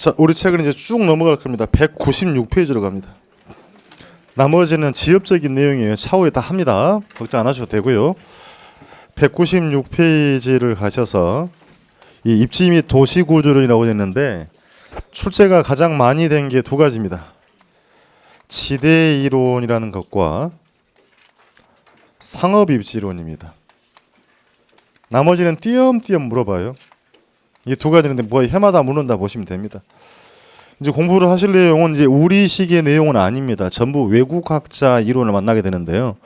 자, 우리 책은 이제 쭉 넘어갈 겁니다. 196페이지로 갑니다. 나머지는 지엽적인 내용이에요. 차후에 다 합니다. 걱정 안 하셔도 되고요. 196페이지를 가셔서 이 입지 및 도시구조론이라고 했는데 출제가 가장 많이 된 게 두 가지입니다. 지대 이론이라는 것과 상업 입지론입니다. 나머지는 띄엄띄엄 물어봐요. 이 두 가지인데 뭐 해마다 묻는다 보시면 됩니다. 이제 공부를 하실 내용은 이제 우리식의 내용은 아닙니다. 전부 외국 학자 이론을 만나게 되는데요.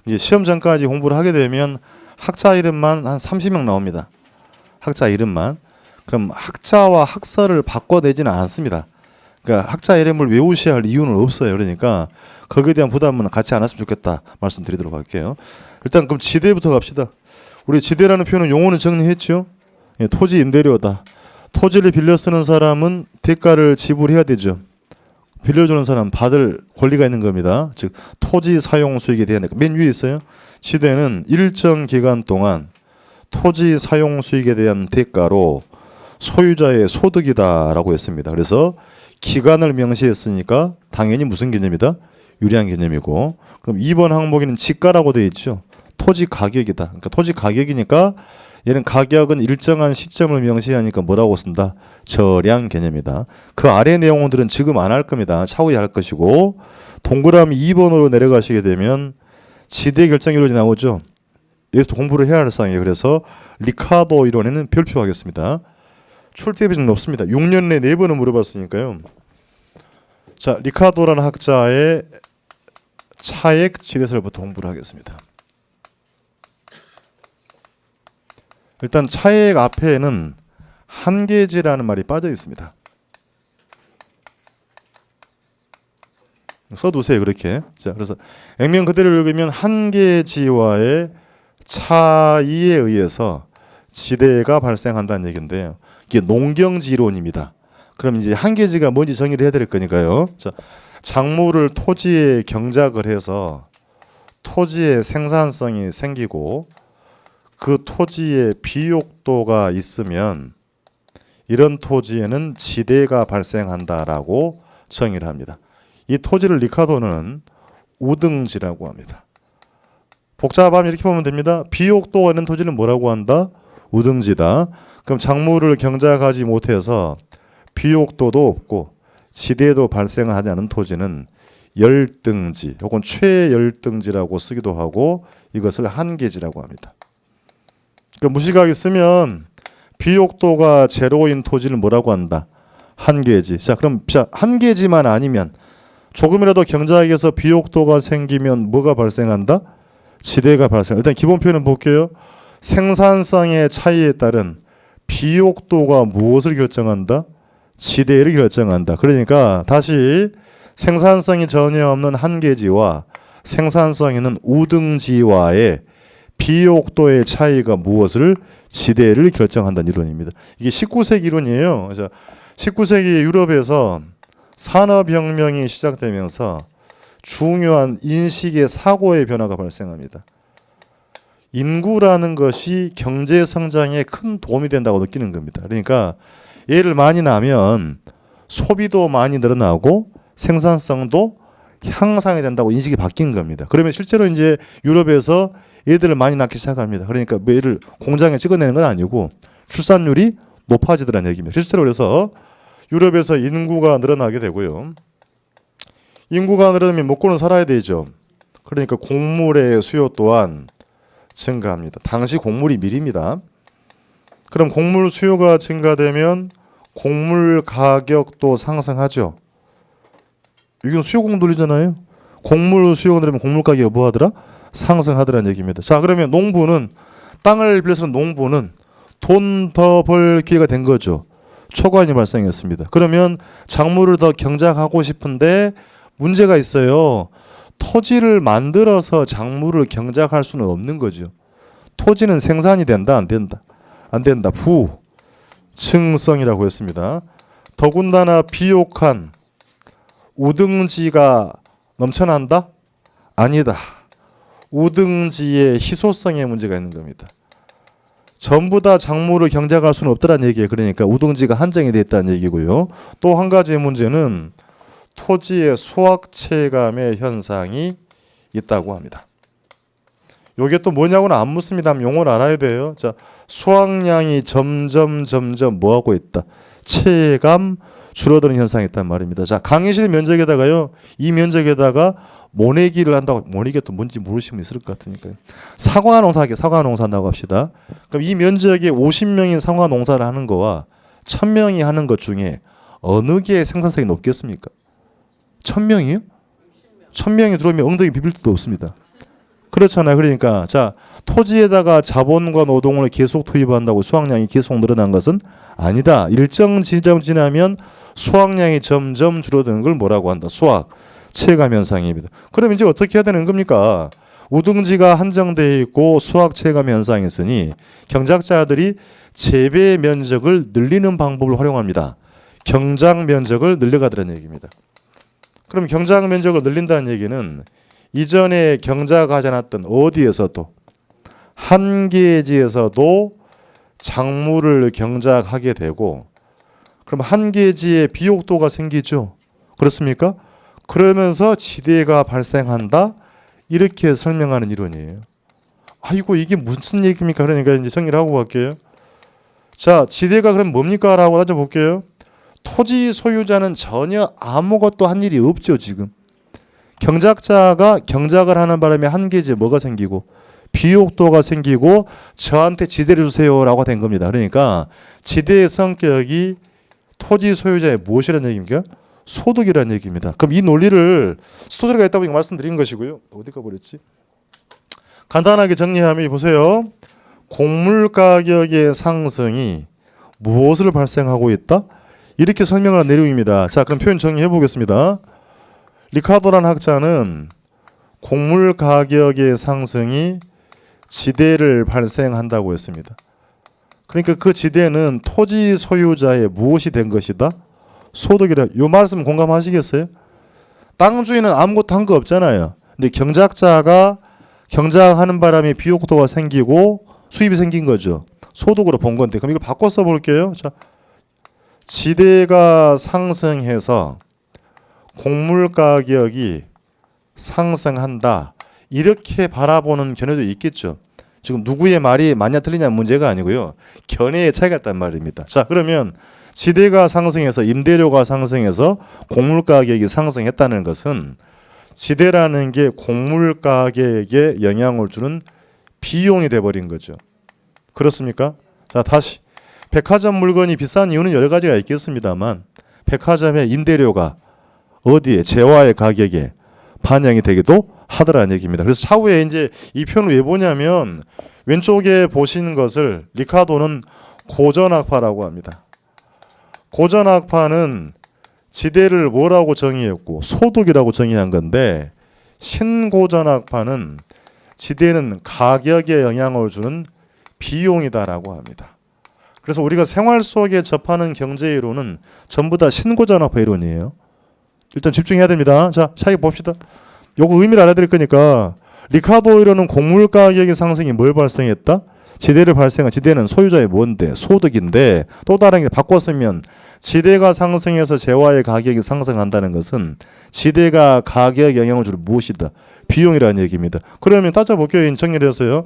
이제 시험 전까지 공부를 하게 되면 학자 이름만 한 30명 나옵니다. 학자 이름만. 그럼 학자와 학설을 바꿔내지는 않습니다. 그러니까 학자 이름을 외우셔야 할 이유는 없어요. 그러니까 거기에 대한 부담은 갖지 않았으면 좋겠다 말씀드리도록 할게요. 일단 그럼 지대부터 갑시다. 우리 지대라는 표현은 용어는 정리했죠. 예, 토지 임대료다. 토지를 빌려 쓰는 사람은 대가를 지불해야 되죠. 빌려주는 사람 받을 권리가 있는 겁니다. 즉 토지 사용 수익에 대한 맨 위에 있어요. 지대는 일정 기간 동안 토지 사용 수익에 대한 대가로 소유자의 소득이다라고 했습니다. 그래서 기간을 명시했으니까 당연히 무슨 개념이다? 유리한 개념이고. 그럼 2번 항목에는 지가라고 되어 있죠. 토지 가격이다. 그러니까 토지 가격이니까 얘는 가격은 일정한 시점을 명시하니까 뭐라고 쓴다? 저량 개념이다. 그 아래 내용들은 지금 안 할 겁니다. 차후에 할 것이고 동그라미 2번으로 내려가시게 되면 지대 결정 이론이 나오죠. 여기서 공부를 해야 할 사항이에요. 그래서 리카도 이론에는 별표하겠습니다. 출제비 좀 높습니다. 6년 내 4번은 물어봤으니까요. 자, 리카도라는 학자의 차액 지대설부터 공부를 하겠습니다. 일단 차액 앞에는 한계지라는 말이 빠져 있습니다. 써두세요. 그렇게. 자, 그래서 액면 그대로 읽으면 한계지와의 차이에 의해서 지대가 발생한다는 얘기인데요. 이게 농경지론입니다. 그럼 이제 한계지가 뭔지 정의를 해야 될 거니까요. 자, 작물을 토지에 경작을 해서 토지의 생산성이 생기고 그 토지에 비옥도가 있으면 이런 토지에는 지대가 발생한다라고 정의를 합니다. 이 토지를 리카도는 우등지라고 합니다. 복잡하면 이렇게 보면 됩니다. 비옥도가 있는 토지는 뭐라고 한다? 우등지다. 그럼 작물을 경작하지 못해서 비옥도도 없고 지대도 발생하지 않은 토지는 열등지 혹은 최열등지라고 쓰기도 하고 이것을 한계지라고 합니다. 그러니까 무식하게 쓰면 비옥도가 제로인 토지를 뭐라고 한다? 한계지. 자, 그럼 한계지만 아니면 조금이라도 경작에서 비옥도가 생기면 뭐가 발생한다? 지대가 발생. 일단 기본 표현은 볼게요. 생산성의 차이에 따른 비옥도가 무엇을 결정한다? 지대를 결정한다. 그러니까 다시 생산성이 전혀 없는 한계지와 생산성 있는 우등지와의 비옥도의 차이가 무엇을? 지대를 결정한다는 이론입니다. 이게 19세기 이론이에요. 그래서 19세기 유럽에서 산업혁명이 시작되면서 중요한 인식의 사고의 변화가 발생합니다. 인구라는 것이 경제 성장에 큰 도움이 된다고 느끼는 겁니다. 그러니까 얘를 많이 나면 소비도 많이 늘어나고 생산성도 향상이 된다고 인식이 바뀐 겁니다. 그러면 실제로 이제 유럽에서 얘들을 많이 낳기 시작합니다. 그러니까 얘를 공장에 찍어내는 건 아니고 출산율이 높아지더라는 얘기입니다. 실제로 그래서 유럽에서 인구가 늘어나게 되고요. 인구가 늘어나면 먹고는 살아야 되죠. 그러니까 곡물의 수요 또한 증가합니다. 당시 곡물이 밀입니다. 그럼 곡물 수요가 증가되면 곡물 가격도 상승하죠. 이건 수요 공돌이잖아요. 곡물 수요가 늘으면 곡물 가격이 뭐 하더라? 상승하더라는 얘기입니다. 자, 그러면 농부는 땅을 빌려서는 농부는 돈 더 벌 기회가 된 거죠. 초과이익이 발생했습니다. 그러면 작물을 더 경작하고 싶은데 문제가 있어요. 토지를 만들어서 작물을 경작할 수는 없는 거죠. 토지는 생산이 된다, 안 된다? 안 된다. 부증성이라고 했습니다. 더군다나 비옥한 우등지가 넘쳐난다? 아니다. 우등지의 희소성에 문제가 있는 겁니다. 전부 다 작물을 경작할 수는 없다는 얘기예요. 그러니까 우등지가 한정이 됐다는 얘기고요. 또 한 가지 문제는 토지의 수확 체감의 현상이 있다고 합니다. 요게 또 뭐냐고는 안 묻습니다. 용어를 알아야 돼요. 자, 수확량이 점점 뭐하고 있다. 체감 줄어드는 현상이 있단 말입니다. 자, 강의실 면적에다가요. 이 면적에다가 모내기를 한다고. 모내기가 또 뭔지 모르시는 분 있을 것 같으니까요. 사과 농사 한다고 합시다. 그럼 이 면적에 50명이 사과 농사를 하는 거와 1000명이 하는 것 중에 어느 게 생산성이 높겠습니까? 1000명이요? 1000명이 들어오면 엉덩이 비빌 데도 없습니다. 그렇잖아요. 그러니까 자, 토지에다가 자본과 노동을 계속 투입한다고 수확량이 계속 늘어난 것은 아니다. 일정 지점 지나면 수확량이 점점 줄어드는 걸 뭐라고 한다. 수확 체감 현상입니다. 그럼 이제 어떻게 해야 되는 겁니까? 우등지가 한정되어 있고 수확 체감 현상이 있으니 경작자들이 재배 면적을 늘리는 방법을 활용합니다. 경작 면적을 늘려가더라는 얘기입니다. 그럼 경작 면적을 늘린다는 얘기는 이전에 경작하지 않았던 어디에서도 한계지에서도 작물을 경작하게 되고 그럼 한계지에 비옥도가 생기죠. 그렇습니까? 그러면서 지대가 발생한다. 이렇게 설명하는 이론이에요. 아이고 이게 무슨 얘기입니까? 그러니까 이제 정리를 하고 갈게요. 자, 지대가 그럼 뭡니까? 라고 따져볼게요. 토지 소유자는 전혀 아무것도 한 일이 없죠. 지금. 경작자가 경작을 하는 바람에 한계지에 뭐가 생기고 비옥도가 생기고 저한테 지대를 주세요라고 된 겁니다. 그러니까 지대의 성격이 토지 소유자의 무엇이라는 얘기입니까? 소득이라는 얘기입니다. 그럼 이 논리를 스토리가 있다고 말씀드린 것이고요. 어디 가버렸지? 간단하게 정리하면 보세요. 곡물 가격의 상승이 무엇을 발생하고 있다? 이렇게 설명하는 내용입니다. 자, 그럼 표현 정리해 보겠습니다. 리카도라는 학자는 곡물 가격의 상승이 지대를 발생한다고 했습니다. 그러니까 그 지대는 토지 소유자의 무엇이 된 것이다? 소득이라. 이 말씀 공감하시겠어요? 땅 주인은 아무것도 한 거 없잖아요. 근데 경작자가 경작하는 바람에 비옥도가 생기고 수입이 생긴 거죠. 소득으로 본 건데. 그럼 이걸 바꿔 써 볼게요. 자, 지대가 상승해서 곡물 가격이 상승한다. 이렇게 바라보는 견해도 있겠죠. 지금 누구의 말이 맞냐 틀리냐 문제가 아니고요. 견해의 차이가 있단 말입니다. 자, 그러면 지대가 상승해서 임대료가 상승해서 곡물 가격이 상승했다는 것은 지대라는 게 곡물 가격에 영향을 주는 비용이 돼버린 거죠. 그렇습니까? 자, 다시 백화점 물건이 비싼 이유는 여러 가지가 있겠습니다만 백화점의 임대료가 어디에 재화의 가격에 반영이 되기도 하더라는 얘기입니다. 그래서 차후에 이제 이 표현을 왜 보냐면 왼쪽에 보시는 것을 리카도는 고전학파라고 합니다. 고전학파는 지대를 뭐라고 정의했고 소득이라고 정의한 건데 신고전학파는 지대는 가격에 영향을 주는 비용이다라고 합니다. 그래서 우리가 생활 속에 접하는 경제 이론은 전부 다 신고전학파 이론이에요. 일단 집중해야 됩니다. 자, 차이 봅시다. 요거 의미를 알아드릴 거니까 리카도 이론은 곡물 가격의 상승이 뭘 발생했다? 지대를 발생한 지대는 소유자의 뭔데? 소득인데 또 다른 게 바꿨으면 지대가 상승해서 재화의 가격이 상승한다는 것은 지대가 가격에 영향을 줄 무엇이다? 비용이라는 얘기입니다. 그러면 따져볼게요. 정리를 해서요.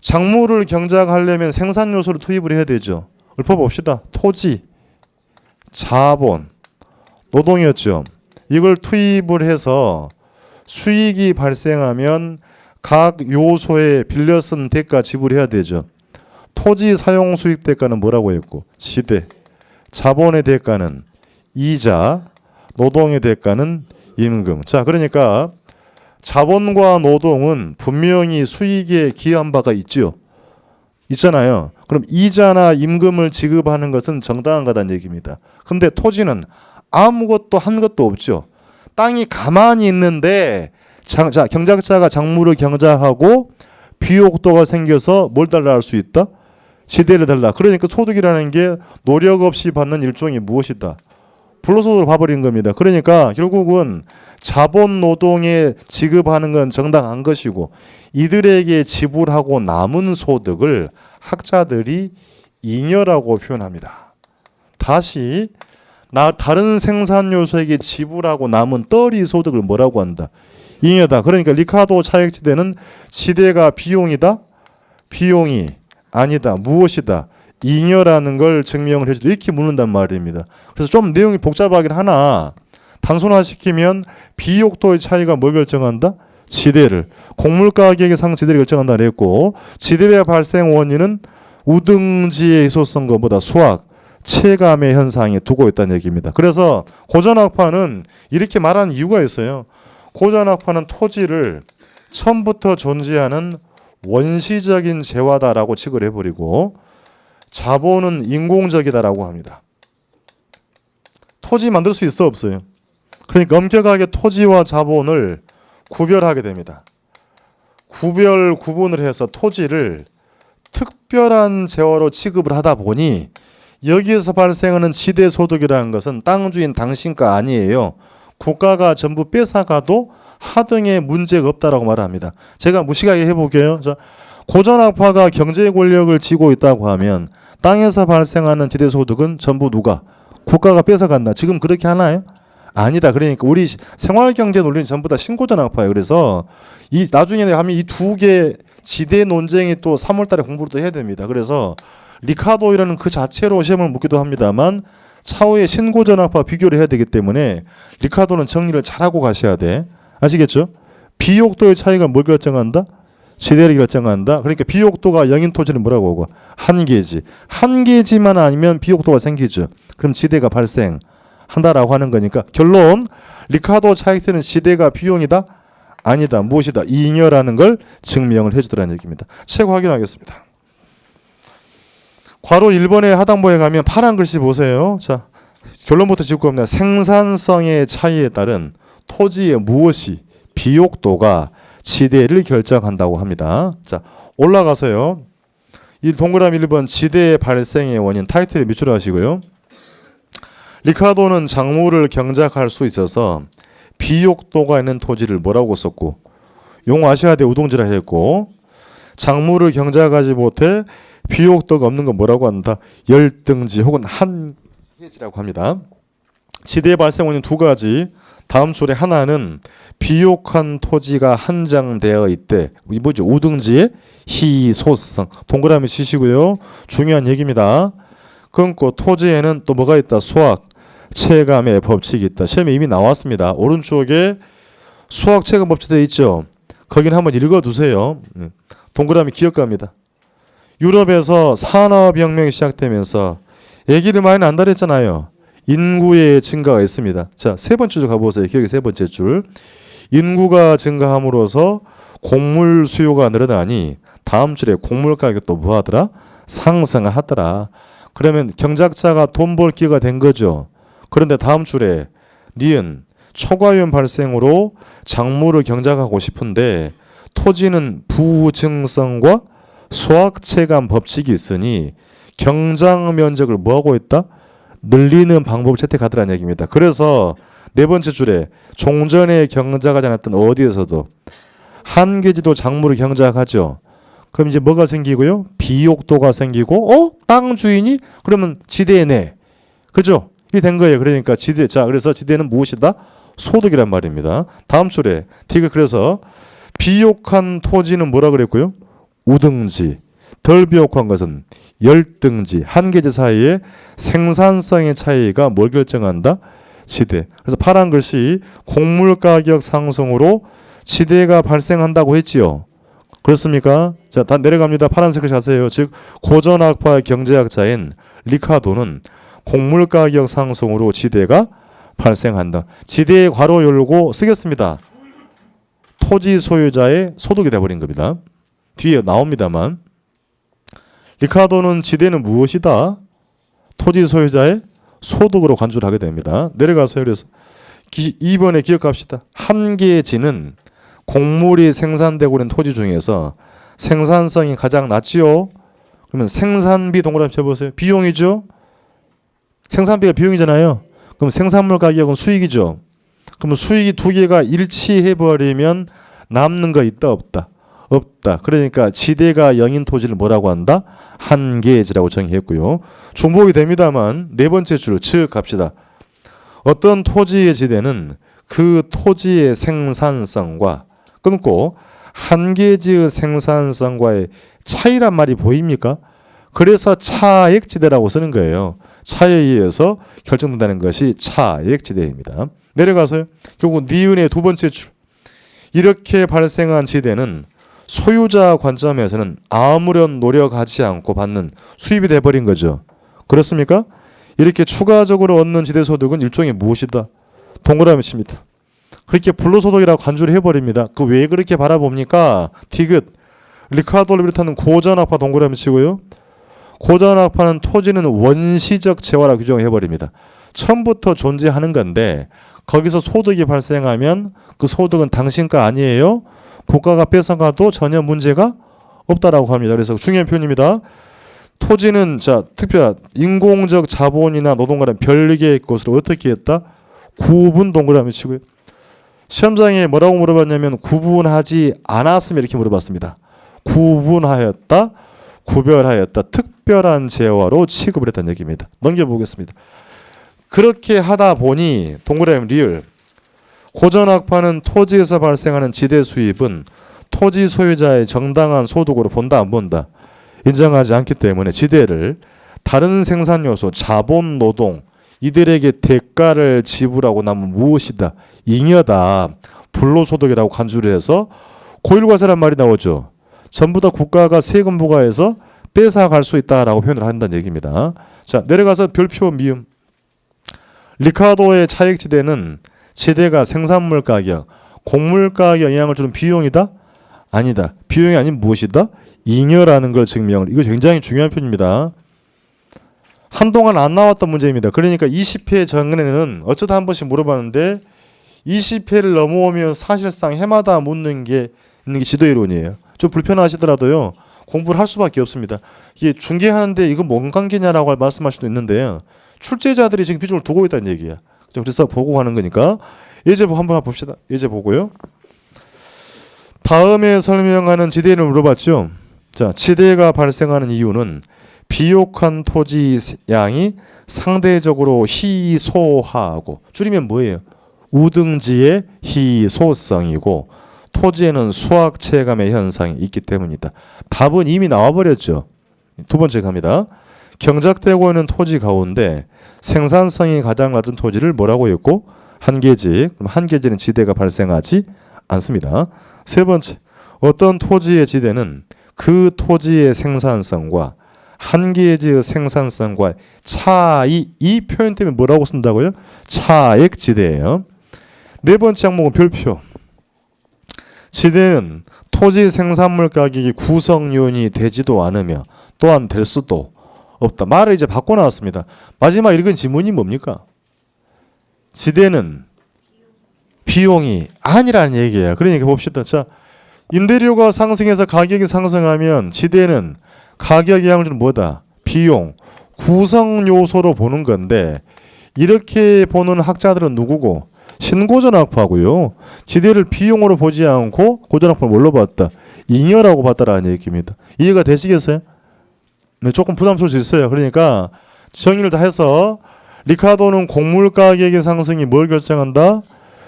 작물을 경작하려면 생산 요소를 투입을 해야 되죠. 읊어봅시다. 토지, 자본, 노동이었죠. 이걸 투입을 해서 수익이 발생하면 각 요소에 빌려 쓴 대가 지불해야 되죠. 토지 사용 수익 대가는 뭐라고 했고 지대, 자본의 대가는 이자, 노동의 대가는 임금. 자, 그러니까 자본과 노동은 분명히 수익에 기여한 바가 있죠. 있잖아요. 그럼 이자나 임금을 지급하는 것은 정당한 거다는 얘기입니다. 근데 토지는 아무것도 한 것도 없죠. 땅이 가만히 있는데 자, 경작자가 작물을 경작하고 비옥도가 생겨서 뭘 달라 할 수 있다? 지대를 달라. 그러니까 소득이라는 게 노력 없이 받는 일종이 무엇이다? 불로소득으로 봐버린 겁니다. 그러니까 결국은 자본 노동에 지급하는 건 정당한 것이고 이들에게 지불하고 남은 소득을 학자들이 잉여라고 표현합니다. 다시 다른 생산 요소에게 지불하고 남은 떨이 소득을 뭐라고 한다? 잉여다. 그러니까 리카도 차액지대는 지대가 비용이다? 비용이 아니다. 무엇이다? 잉여라는 걸 증명을 해주다. 이렇게 묻는단 말입니다. 그래서 좀 내용이 복잡하긴 하나 단순화시키면 비옥도의 차이가 뭘 결정한다? 지대를. 곡물 가격의 상지대를 결정한다 그랬고 지대의 발생 원인은 우등지의 희소성 것보다 수학, 체감의 현상에 두고 있다는 얘기입니다. 그래서 고전학파는 이렇게 말하는 이유가 있어요. 고전학파는 토지를 처음부터 존재하는 원시적인 재화다라고 칙을 해버리고 자본은 인공적이다라고 합니다. 토지 만들 수 있어 없어요? 그러니까 엄격하게 토지와 자본을 구별하게 됩니다. 구분을 해서 토지를 특별한 재화로 취급을 하다 보니 여기에서 발생하는 지대소득이라는 것은 땅 주인 당신가 아니에요. 국가가 전부 뺏어가도 하등의 문제가 없다라고 말합니다. 제가 무식하게 해볼게요. 고전학파가 경제 권력을 쥐고 있다고 하면 땅에서 발생하는 지대소득은 전부 누가? 국가가 뺏어간다. 지금 그렇게 하나요? 아니다. 그러니까 우리 생활경제 논리는 전부 다 신고전학파예요. 그래서 이 나중에 하면 이 두 개 지대 논쟁이 또 3월달에 공부를 또 해야 됩니다. 그래서 리카도이라는 그 자체로 시험을 묻기도 합니다만 차후에 신고전학파 비교를 해야 되기 때문에 리카도는 정리를 잘하고 가셔야 돼. 아시겠죠? 비옥도의 차이가 뭘 결정한다? 지대를 결정한다. 그러니까 비옥도가 영인 토지는 뭐라고 하고? 한계지. 한계지만 아니면 비옥도가 생기죠. 그럼 지대가 발생한다라고 하는 거니까 결론 리카도 차익세는 지대가 비용이다? 아니다. 무엇이다? 잉여라는 걸 증명을 해주더라는 얘기입니다. 책 확인하겠습니다. 괄호 1번의 하단부에 가면 파란 글씨 보세요. 자, 결론부터 짚고 갑니다. 생산성의 차이에 따른 토지의 무엇이 비옥도가 지대를 결정한다고 합니다. 자, 올라가서요. 이 동그라미 1번 지대의 발생의 원인 타이틀에 밑줄하시고요. 리카도는 작물을 경작할 수 있어서 비옥도가 있는 토지를 뭐라고 썼고 용어 아셔야 돼. 우동지라 했고 작물을 경작하지 못해 비옥도가 없는 건 뭐라고 한다? 열등지 혹은 한계지라고 합니다. 지대 발생 원인 두 가지. 다음 줄에 하나는 비옥한 토지가 한정되어 있대. 이 뭐죠? 우등지의 희소성. 동그라미 치시고요. 중요한 얘기입니다. 끊고 토지에는 또 뭐가 있다? 수학, 체감의 법칙이 있다. 시험에 이미 나왔습니다. 오른쪽에 수학 체감 법칙 되어 있죠. 거기는 한번 읽어두세요. 동그라미 기억갑니다. 유럽에서 산업혁명이 시작되면서 얘기를 많이 안 다랬잖아요. 인구의 증가가 있습니다. 자, 세 번째 줄 가보세요. 기억의 세 번째 줄. 인구가 증가함으로써 곡물 수요가 늘어나니 다음 줄에 곡물 가격도 뭐하더라? 상승하더라. 그러면 경작자가 돈 벌 기회가 된 거죠. 그런데 다음 줄에 니은 초과위험 발생으로 작물을 경작하고 싶은데 토지는 부증성과 수학체감 법칙이 있으니 경작 면적을 뭐하고 있다? 늘리는 방법을 채택하더라는 얘기입니다. 그래서 네 번째 줄에 종전에 경작하지 않았던 어디에서도 한계지도 작물을 경작하죠. 그럼 이제 뭐가 생기고요? 비옥도가 생기고 땅 주인이 그러면 지대네. 그죠? 이게 된 거예요. 그러니까 지대. 자, 그래서 지대는 무엇이다? 소득이란 말입니다. 다음 줄에 T가 그래서 비옥한 토지는 뭐라 그랬고요? 우등지. 덜 비옥한 것은 열등지. 한계지 사이에 생산성의 차이가 뭘 결정한다? 지대. 그래서 파란 글씨 곡물 가격 상승으로 지대가 발생한다고 했지요. 그렇습니까? 자, 다 내려갑니다. 파란색을 자세요. 즉 고전학파 경제학자인 리카도는 곡물 가격 상승으로 지대가 발생한다. 지대의 괄호 열고 쓰겠습니다. 토지 소유자의 소득이 돼버린 겁니다. 뒤에 나옵니다만 리카도는 지대는 무엇이다? 토지 소유자의 소득으로 간주를 하게 됩니다. 내려가서요. 그래서 2번에 기억합시다. 한계지는 곡물이 생산되고 있는 토지 중에서 생산성이 가장 낮지요. 그러면 생산비 동그라미 쳐보세요. 비용이죠. 생산비가 비용이잖아요. 그럼 생산물 가격은 수익이죠. 그러면 수익이 두 개가 일치해버리면 남는 거 있다 없다? 없다. 그러니까 지대가 0인 토지를 뭐라고 한다? 한계지라고 정의했고요. 중복이 됩니다만 네 번째 줄 즉 갑시다. 어떤 토지의 지대는 그 토지의 생산성과 끊고 한계지의 생산성과의 차이란 말이 보입니까? 그래서 차액지대라고 쓰는 거예요. 차에 의해서 결정된다는 것이 차액지대입니다. 내려가서요. 결국 니은의 두 번째 줄. 이렇게 발생한 지대는 소유자 관점에서는 아무런 노력하지 않고 받는 수입이 돼버린 거죠. 그렇습니까? 이렇게 추가적으로 얻는 지대소득은 일종의 무엇이다? 동그라미 칩니다. 그렇게 불로소득이라고 간주를 해버립니다. 그 왜 그렇게 바라봅니까? 디귿. 리카르도를 비롯하는 고전학파 동그라미 치고요. 고전학파는 토지는 원시적 재화라고 규정을 해버립니다. 처음부터 존재하는 건데 거기서 소득이 발생하면 그 소득은 당신 거 아니에요. 국가가 뺏어가도 전혀 문제가 없다라고 합니다. 그래서 중요한 표현입니다. 토지는 특별 인공적 자본이나 노동과는 별개의 것으로 어떻게 했다? 구분 동그라미 치고요. 시험장에 뭐라고 물어봤냐면 구분하지 않았으면 이렇게 물어봤습니다. 구분하였다, 구별하였다, 특별한 재화로 취급을 했다는 얘기입니다. 넘겨보겠습니다. 그렇게 하다 보니 동그라미 리을 고전학파는 토지에서 발생하는 지대 수입은 토지 소유자의 정당한 소득으로 본다 안 본다? 인정하지 않기 때문에 지대를 다른 생산 요소, 자본, 노동 이들에게 대가를 지불하고 나면 무엇이다? 잉여다. 불로소득이라고 간주를 해서 고일과세란 말이 나오죠. 전부 다 국가가 세금 부과해서 뺏어갈 수 있다라고 표현을 한다는 얘기입니다. 자, 내려가서 별표 미음. 리카르도의 차익지대는 지대가 생산물 가격, 곡물 가격에 영향을 주는 비용이다? 아니다. 비용이 아닌 무엇이다? 잉여라는 걸 증명을. 이거 굉장히 중요한 표현입니다. 한동안 안 나왔던 문제입니다. 그러니까 20회 전에는 어쩌다 한 번씩 물어봤는데 20회를 넘어오면 사실상 해마다 묻는 게 있는 게 지도이론이에요. 좀 불편하시더라도요. 공부를 할 수밖에 없습니다. 이게 중개하는데 이거 뭔 관계냐라고 말씀할 수도 있는데요. 출제자들이 지금 비중을 두고 있다는 얘기야. 그래서 보고 가는 거니까 예제보 한번 봅시다. 예제 보고요. 다음에 설명하는 지대를 물어봤죠. 자, 지대가 발생하는 이유는 비옥한 토지 양이 상대적으로 희소하고 줄이면 뭐예요? 우등지의 희소성이고 토지에는 수학 체감의 현상이 있기 때문이다. 답은 이미 나와버렸죠. 두 번째 갑니다. 경작되고 있는 토지 가운데 생산성이 가장 낮은 토지를 뭐라고 했고? 한계지. 그럼 한계지는 지대가 발생하지 않습니다. 세 번째, 어떤 토지의 지대는 그 토지의 생산성과 한계지의 생산성과 차이, 이 표현 때문에 뭐라고 쓴다고요? 차액지대예요. 네 번째 항목은 별표. 지대는 토지 생산물 가격이 구성요인이 되지도 않으며 또한 될 수도 없다. 말을 이제 바꿔 나왔습니다. 마지막 읽은 지문이 뭡니까? 지대는 비용이 아니라는 얘기예요. 그러니까 봅시다. 자, 임대료가 상승해서 가격이 상승하면 지대는 가격의 양을 주는 뭐다? 비용, 구성 요소로 보는 건데 이렇게 보는 학자들은 누구고? 신고전학파고요. 지대를 비용으로 보지 않고 고전학파를 뭘로 봤다? 잉여라고 봤다라는 얘기입니다. 이해가 되시겠어요? 네, 조금 부담스러울 수 있어요. 그러니까 정의를 다 해서 리카르도는 곡물 가격의 상승이 뭘 결정한다?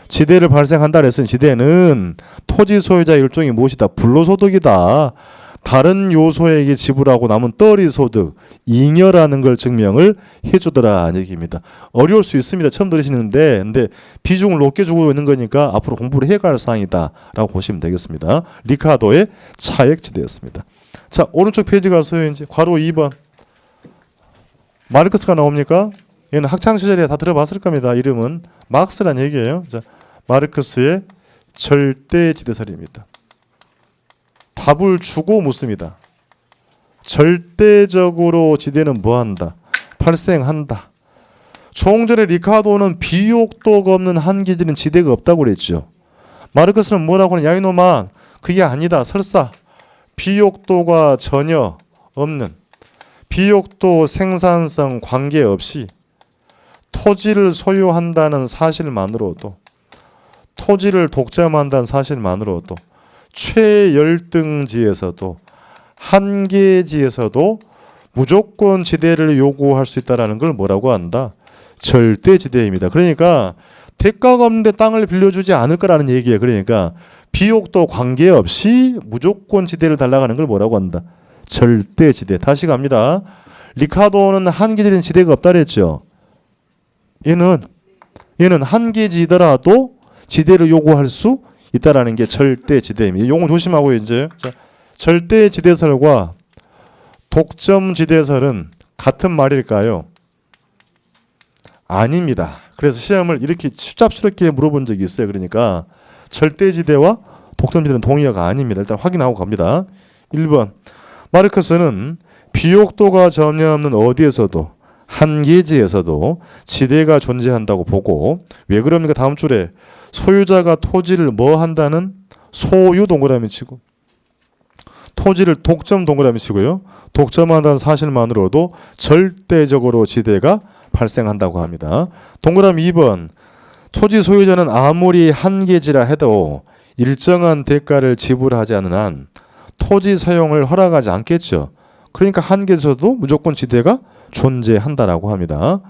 지대를 발생한다 그랬으니 지대는 토지 소유자의 일종의 무엇이다? 불로소득이다. 다른 요소에게 지불하고 남은 떨이 소득, 잉여라는 걸 증명을 해주더라는 얘기입니다. 어려울 수 있습니다. 처음 들으시는데 근데 비중을 높게 주고 있는 거니까 앞으로 공부를 해갈 사항이다라고 보시면 되겠습니다. 리카르도의 차액지대였습니다. 자, 오른쪽 페이지 가서요. 이제 괄호 2번. 마르크스가 나옵니까? 얘는 학창 시절에 다 들어봤을 겁니다. 이름은 막스란 얘기예요. 자, 마르크스의 절대지대설입니다. 답을 주고 묻습니다. 절대적으로 지대는 뭐한다? 발생한다. 조금 전에 리카르도는 비옥도가 없는 한계지는 지대가 없다고 그랬죠. 마르크스는 뭐라고 하냐? 야이노마, 그게 아니다. 설사 비옥도가 전혀 없는 비옥도 생산성 관계없이 토지를 소유한다는 사실만으로도 토지를 독점한다는 사실만으로도 최열등지에서도 한계지에서도 무조건 지대를 요구할 수 있다라는 걸 뭐라고 한다? 절대지대입니다. 그러니까 대가가 없는데 땅을 빌려주지 않을 거라는 얘기예요. 그러니까 비옥도 관계없이 무조건 지대를 달라가는 걸 뭐라고 한다? 절대지대. 다시 갑니다. 리카도는 한계지대는 지대가 없다 그랬죠. 얘는 한계지더라도 지대를 요구할 수 있다라는 게 절대지대입니다. 용어 조심하고 이제 자, 절대지대설과 독점지대설은 같은 말일까요? 아닙니다. 그래서 시험을 이렇게 추잡스럽게 물어본 적이 있어요. 그러니까 절대지대와 독점지대는 동의어가 아닙니다. 일단 확인하고 갑니다. 1번 마르크스는 비옥도가 전혀 없는 어디에서도 한계지에서도 지대가 존재한다고 보고 왜 그럽니까? 다음 줄에 소유자가 토지를 뭐 한다는 소유 동그라미 치고 토지를 독점 동그라미 치고요. 독점한다는 사실만으로도 절대적으로 지대가 발생한다고 합니다. 동그라미 2번 토지 소유자는 아무리 한계지라 해도 일정한 대가를 지불하지 않는 한 토지 사용을 허락하지 않겠죠. 그러니까 한계에서도 무조건 지대가 존재한다라고 합니다.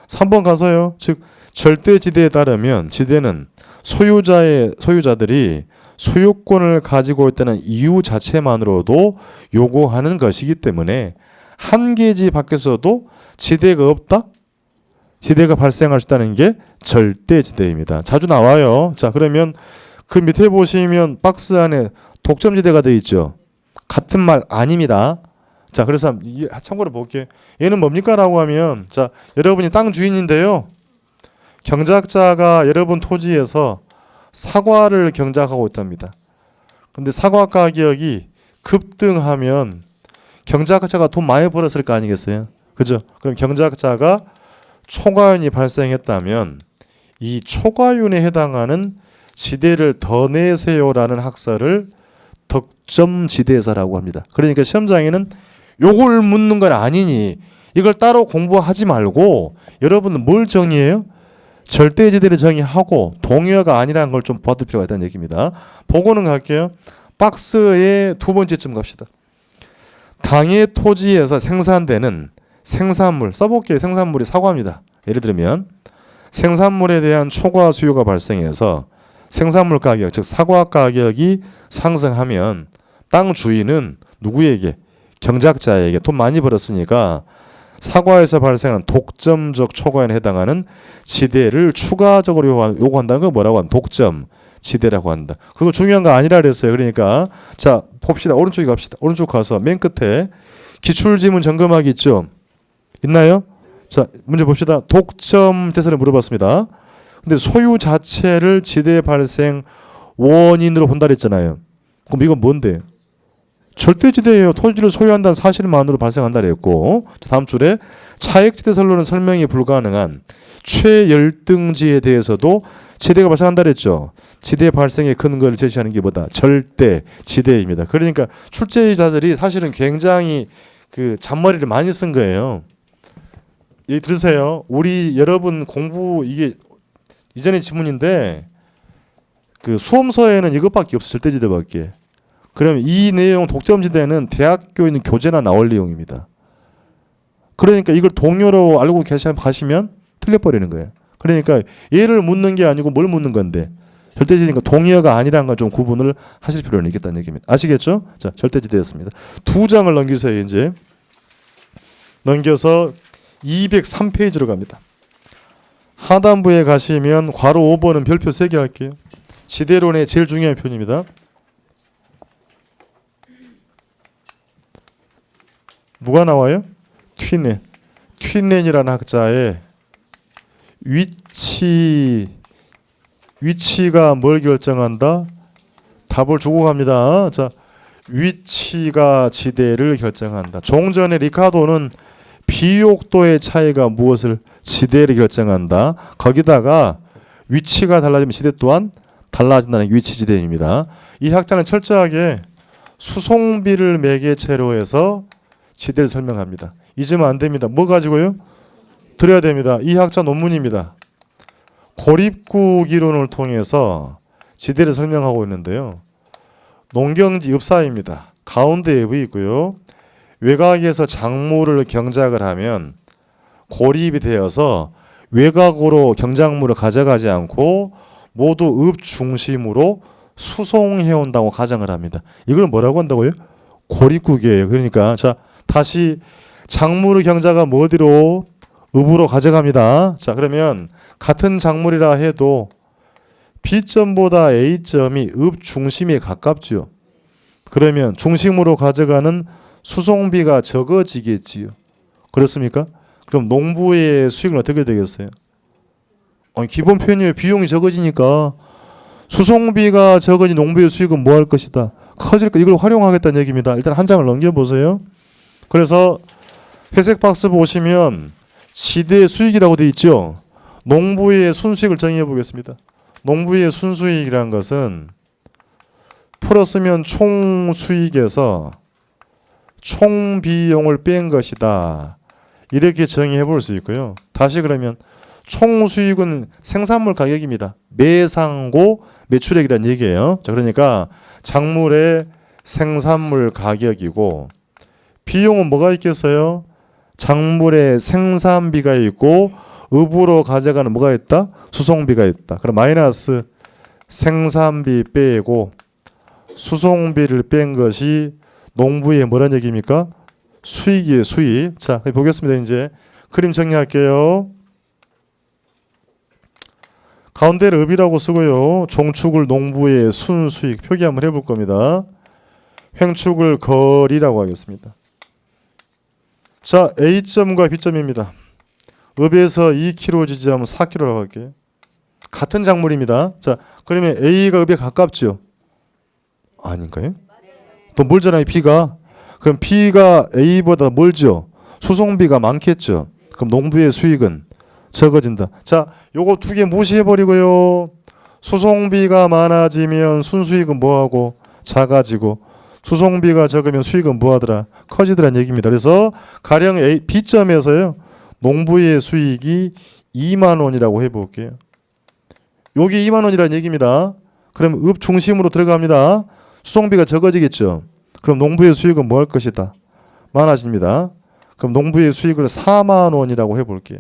3번 가서요. 즉 절대지대에 따르면 지대는 소유자들이 소유권을 가지고 있다는 이유 자체만으로도 요구하는 것이기 때문에 한계지 밖에서도 지대가 없다? 지대가 발생할 수 있다는 게 절대지대입니다. 자주 나와요. 자, 그러면 그 밑에 보시면 박스 안에 독점지대가 되어 있죠. 같은 말 아닙니다. 자, 그래서 참고로 볼게요. 얘는 뭡니까? 라고 하면 자, 여러분이 땅 주인인데요. 경작자가 여러분 토지에서 사과를 경작하고 있답니다. 근데 사과 가격이 급등하면 경작자가 돈 많이 벌었을 거 아니겠어요? 그죠? 그럼 경작자가 초과윤이 발생했다면 이 초과윤에 해당하는 지대를 더 내세요라는 학설을 덕점지대사라고 합니다. 그러니까 시험장에는 요걸 묻는 건 아니니 이걸 따로 공부하지 말고 여러분은 뭘 정의해요? 절대지대를 정의하고 동의어가 아니라는 걸 좀 봐둘 필요가 있다는 얘기입니다. 보고는 갈게요. 박스의 두 번째쯤 갑시다. 당해 토지에서 생산되는 생산물 써볼게요. 생산물이 사과입니다. 예를 들면 생산물에 대한 초과 수요가 발생해서 생산물 가격 즉 사과 가격이 상승하면 땅 주인은 누구에게? 경작자에게 돈 많이 벌었으니까 사과에서 발생하는 독점적 초과에 해당하는 지대를 추가적으로 요구한다는 걸 뭐라고 한다? 독점 지대라고 한다. 그거 중요한 거 아니라 그랬어요. 그러니까 자 봅시다. 오른쪽에 갑시다. 오른쪽 가서 맨 끝에 기출지문 점검하기 있죠. 있나요? 자 문제 봅시다. 독점 대사를 물어봤습니다. 근데 소유 자체를 지대 발생 원인으로 본다 그랬잖아요. 그럼 이건 뭔데? 절대지대예요. 토지를 소유한다는 사실만으로 발생한다 그랬고 다음 줄에 차액지대설로는 설명이 불가능한 최열등지에 대해서도 지대가 발생한다 그랬죠. 지대 발생의 근거를 제시하는 게 뭐다? 절대지대입니다. 그러니까 출제자들이 사실은 굉장히 그 잔머리를 많이 쓴 거예요. 얘기 들으세요. 우리 여러분 공부 이게 이전의 지문인데 그 수험서에는 이것밖에 없어. 절대지대밖에. 그러면 이 내용 독점지대는 대학교에 있는 교재나 나올 내용입니다. 그러니까 이걸 동요로 알고 가시면 틀려버리는 거예요. 그러니까 얘를 묻는 게 아니고 뭘 묻는 건데 절대지대니까 동의어가 아니라는 걸 좀 구분을 하실 필요는 있겠다는 얘기입니다. 아시겠죠? 자, 절대지대였습니다. 두 장을 넘기세요. 이제 넘겨서 203페이지로 갑니다. 하단부에 가시면 괄호 5번은 별표 3개 할게요. 지대론의 제일 중요한 표현입니다. 뭐가 나와요? 튀넨. 튀넨이라는 학자의 위치가 뭘 결정한다? 답을 주고 갑니다. 자, 위치가 지대를 결정한다. 종전의 리카도는 비옥도의 차이가 무엇을 지대를 결정한다. 거기다가 위치가 달라지면 지대 또한 달라진다는 게 위치지대입니다. 이 학자는 철저하게 수송비를 매개체로 해서 지대를 설명합니다. 잊으면 안 됩니다. 뭐 가지고요? 드려야 됩니다. 이 학자 논문입니다. 고립국 이론을 통해서 지대를 설명하고 있는데요. 농경지 읍사입니다. 가운데에 V 있고요. 외곽에서 작물을 경작을 하면 고립이 되어서 외곽으로 경작물을 가져가지 않고 모두 읍 중심으로 수송해 온다고 가정을 합니다. 이걸 뭐라고 한다고요? 고립국이에요. 그러니까 자 다시 작물의 경작은 어디로? 읍으로 가져갑니다. 자 그러면 같은 작물이라 해도 B점보다 A점이 읍 중심에 가깝죠. 그러면 중심으로 가져가는 수송비가 적어지겠지요. 그렇습니까? 그럼 농부의 수익은 어떻게 되겠어요? 기본 표현이에요. 비용이 적어지니까 수송비가 적어진 농부의 수익은 뭐 할 것이다? 커질 것. 이걸 활용하겠다는 얘기입니다. 일단 한 장을 넘겨보세요. 그래서 회색 박스 보시면 지대 수익이라고 되어 있죠. 농부의 순수익을 정의해 보겠습니다. 농부의 순수익이라는 것은 풀었으면 총 수익에서 총 비용을 뺀 것이다. 이렇게 정의해 볼 수 있고요. 다시 그러면 총 수익은 생산물 가격입니다. 매상고 매출액이라는 얘기예요. 자, 그러니까 작물의 생산물 가격이고 비용은 뭐가 있겠어요? 작물의 생산비가 있고 읍으로 가져가는 뭐가 있다? 수송비가 있다. 그럼 마이너스 생산비 빼고 수송비를 뺀 것이 농부의 뭐란 얘기입니까? 수익이에요. 수익. 자, 보겠습니다. 이제 그림 정리할게요. 가운데를 읍이라고 쓰고요. 종축을 농부의 순수익 표기 한번 해볼 겁니다. 횡축을 거리라고 하겠습니다. 자, A점과 B점입니다. 읍에서 2km 지지하면 4km라고 할게요. 같은 작물입니다. 자, 그러면 A가 읍에 가깝죠? 아닌가요? 더 멀잖아요, B가. 그럼 B가 A보다 멀죠? 수송비가 많겠죠? 그럼 농부의 수익은 적어진다. 자, 요거 두 개 무시해버리고요. 수송비가 많아지면 순수익은 뭐하고? 작아지고 수송비가 적으면 수익은 뭐하더라? 커지더란 얘기입니다. 그래서 가령 B점에서요. 농부의 수익이 2만 원이라고 해볼게요. 여기 2만 원이라는 얘기입니다. 그럼 읍 중심으로 들어갑니다. 수송비가 적어지겠죠. 그럼 농부의 수익은 뭐 할 것이다? 많아집니다. 그럼 농부의 수익을 4만 원이라고 해볼게요.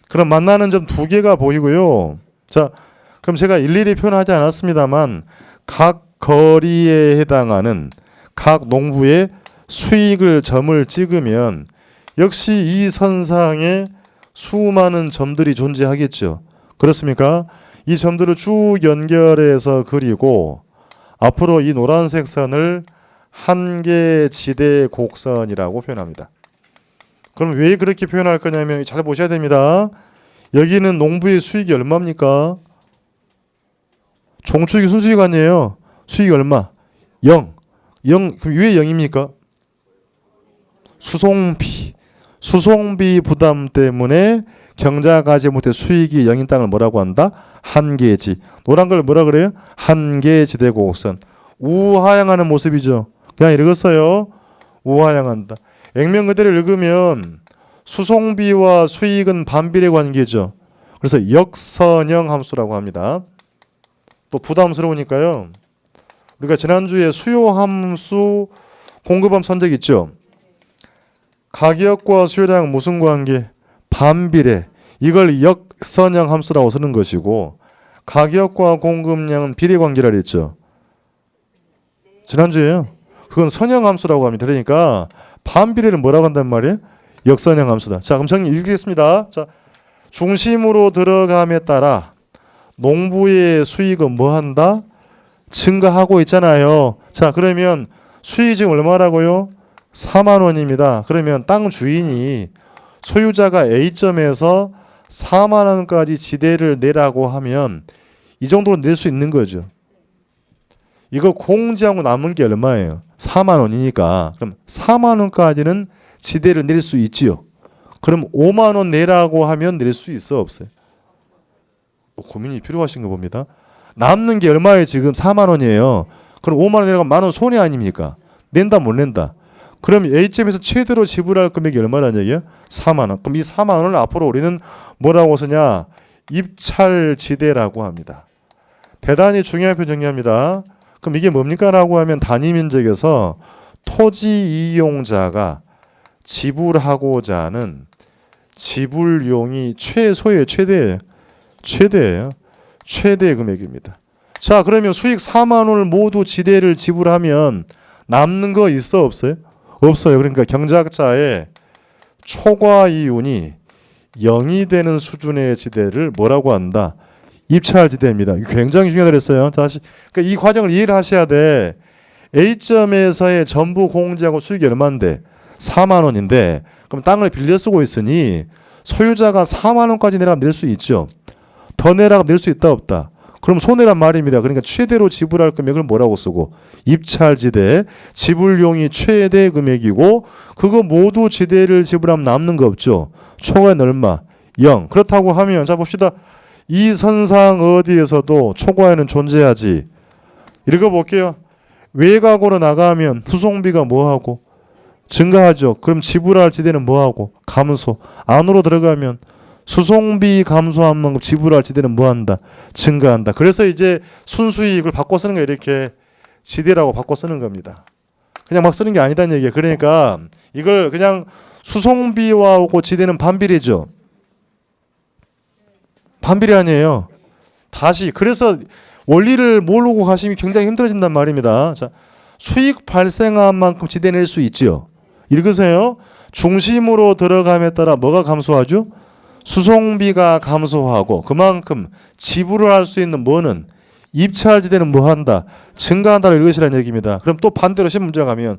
그럼 만나는 점 두 개가 보이고요. 자, 그럼 제가 일일이 표현하지 않았습니다만 각 거리에 해당하는 각 농부의 수익을 점을 찍으면 역시 이 선상에 수많은 점들이 존재하겠죠. 그렇습니까? 이 점들을 쭉 연결해서 그리고 앞으로 이 노란색 선을 한계지대 곡선이라고 표현합니다. 그럼 왜 그렇게 표현할 거냐면 잘 보셔야 됩니다. 여기는 농부의 수익이 얼마입니까? 종축이 순수익 아니에요. 수익이 얼마? 0. 그럼 왜 0입니까? 수송비 부담 때문에 경작하지 못해 수익이 0인 땅을 뭐라고 한다? 한계지. 노란 걸 뭐라 그래요? 한계지대 곡선. 우하향하는 모습이죠. 그냥 읽었어요. 우하향한다. 액면 그대로 읽으면 수송비와 수익은 반비례 관계죠. 그래서 역선형 함수라고 합니다. 또 부담스러우니까요. 우리가 지난주에 수요 함수 공급함 선 적 있죠. 가격과 수요량 무슨 관계? 반비례. 이걸 역선형 함수라고 쓰는 것이고 가격과 공급량은 비례 관계라 그랬죠. 지난주에요. 그건 선형 함수라고 합니다. 그러니까 반비례를 뭐라고 한단 말이에요? 역선형 함수다. 자, 그럼 정리 읽겠습니다. 자, 중심으로 들어감에 따라 농부의 수익은 뭐 한다? 증가하고 있잖아요. 자, 그러면 수익이 지금 얼마라고요? 4만 원입니다. 그러면 땅 주인이 소유자가 A점에서 4만 원까지 지대를 내라고 하면 이 정도로 낼 수 있는 거죠. 이거 공제하고 남은 게 얼마예요? 4만 원이니까. 그럼 4만 원까지는 지대를 낼 수 있지요. 그럼 5만 원 내라고 하면 낼 수 있어 없어요? 고민이 필요하신 거 봅니다. 남는 게 얼마예요? 지금 4만 원이에요. 그럼 5만 원 내라고 하면 만 원 손해 아닙니까? 낸다 못 낸다? 그럼 A점에서 최대로 지불할 금액이 얼마라는 얘기예요? 4만 원. 그럼 이 4만 원을 앞으로 우리는 뭐라고 쓰냐? 입찰지대라고 합니다. 대단히 중요한 표현 정리합니다. 그럼 이게 뭡니까? 라고 하면 단위면적에서 토지 이용자가 지불하고자 하는 지불용이 최소의 최대예요. 최대예요. 최대 금액입니다. 자, 그러면 수익 4만 원을 모두 지대를 지불하면 남는 거 있어 없어요? 없어요. 그러니까 경작자의 초과 이윤이 0이 되는 수준의 지대를 뭐라고 한다? 입찰 지대입니다. 굉장히 중요하다 그랬어요. 다시 그러니까 이 과정을 이해를 하셔야 돼. A점에서의 전부 공제하고 수익이 얼마인데? 4만 원인데 그럼 땅을 빌려 쓰고 있으니 소유자가 4만 원까지 내라면 낼 수 있죠. 더 내라고 낼 수 있다 없다? 그럼 손해란 말입니다. 그러니까 최대로 지불할 금액을 뭐라고 쓰고 입찰지대 지불용이 최대 금액이고 그거 모두 지대를 지불하면 남는 거 없죠. 초과는 얼마? 0. 그렇다고 하면 자 봅시다. 이 선상 어디에서도 초과에는 존재하지. 읽어볼게요. 외곽으로 나가면 수송비가 뭐하고? 증가하죠. 그럼 지불할 지대는 뭐하고? 감소. 안으로 들어가면 수송비 감소한 만큼 지불할 지대는 뭐한다? 증가한다. 그래서 이제 순수이익을 바꿔 쓰는 거 이렇게 지대라고 바꿔 쓰는 겁니다. 그냥 막 쓰는 게 아니다는 얘기예요. 그러니까 이걸 그냥 수송비와 지대는 반비례죠. 반비례 아니에요. 다시 그래서 원리를 모르고 가시면 굉장히 힘들어진단 말입니다. 자, 수익 발생한 만큼 지대 낼 수 있죠. 읽으세요. 중심으로 들어감에 따라 뭐가 감소하죠? 수송비가 감소하고 그만큼 지불을 할 수 있는 뭐는 입찰지대는 뭐한다? 증가한다고 읽으시라는 얘기입니다. 그럼 또 반대로 시험 문제 가면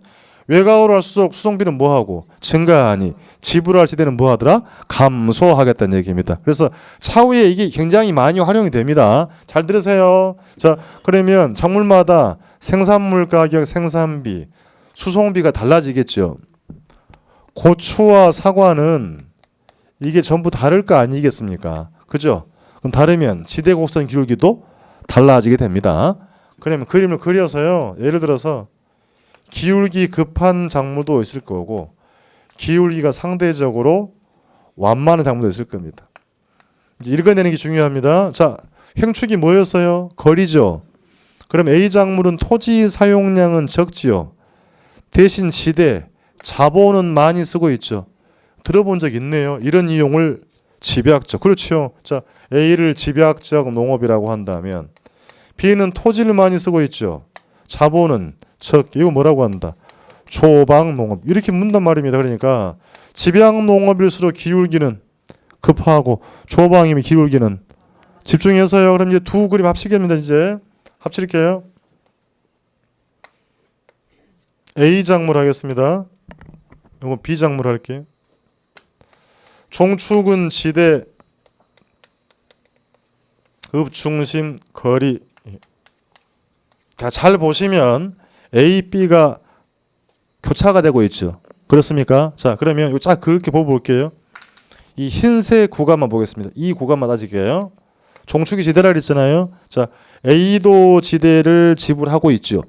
외곽으로 할수록 수송비는 뭐하고? 증가하니 지불할 지대는 뭐하더라? 감소하겠다는 얘기입니다. 그래서 차후에 이게 굉장히 많이 활용이 됩니다. 잘 들으세요. 자, 그러면 작물마다 생산물 가격, 생산비, 수송비가 달라지겠죠. 고추와 사과는 이게 전부 다를 거 아니겠습니까? 그죠? 그럼 다르면 지대 곡선 기울기도 달라지게 됩니다. 그러면 그림을 그려서요. 예를 들어서 기울기 급한 작물도 있을 거고 기울기가 상대적으로 완만한 작물도 있을 겁니다. 이제 읽어내는 게 중요합니다. 자, 행축이 뭐였어요? 거리죠. 그럼 A 작물은 토지 사용량은 적지요. 대신 지대, 자본은 많이 쓰고 있죠. 들어본 적 있네요. 이런 이용을 집약적. 그렇죠. 자, A를 집약적 농업이라고 한다면 B는 토지를 많이 쓰고 있죠. 자본은 적. 이거 뭐라고 한다? 초박 농업. 이렇게 묻는단 말입니다. 그러니까 집약 농업일수록 기울기는 급하고 초박이면 기울기는 집중해서요. 그럼 이제 두 그림 합치겠습니다. 이제 합칠게요. A 작물 하겠습니다. 이거 B 작물 할게요. 종축은 지대, 읍중심, 거리. 자, 잘 보시면 A, B가 교차가 되고 있죠. 그렇습니까? 자, 그러면 이거 쫙 그렇게 볼게요. 이 흰색 구간만 보겠습니다. 이 구간만 따질게요. 종축이 지대라 그랬잖아요. 자, A도 지대를 지불하고 있죠.